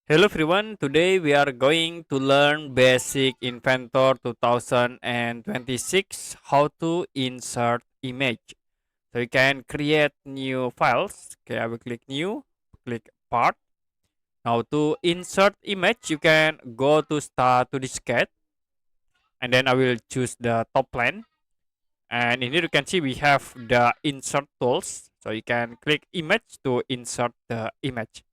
Hello everyone, today we are going to learn basic Inventor 2026 how to insert image. So you can create new files. Okay, I will click new, click part. Now to insert image, you can go to start to diskette and then I will choose the top plane. And in here you can see we have the insert tools. So you can click image to insert the image.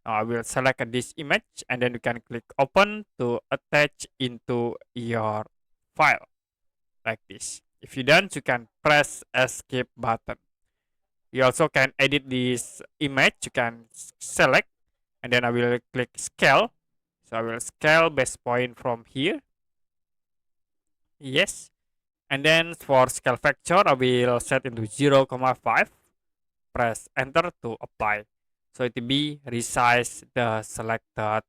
I will select this image and then you can click open to attach into your file like this. If you done, you can press escape button. You also can edit this image. You can select and then I will click scale. So I will scale base point from here. Yes. And then for scale factor, I will set into 0,5. Press enter to apply. So it will be resize the selected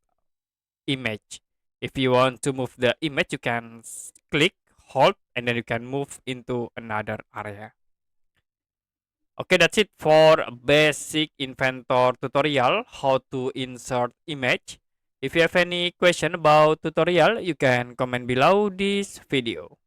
image. If you want to move the image, you can click, hold, and then you can move into another area. Okay, that's it for basic Inventor tutorial, how to insert image. If you have any question about tutorial, you can comment below this video.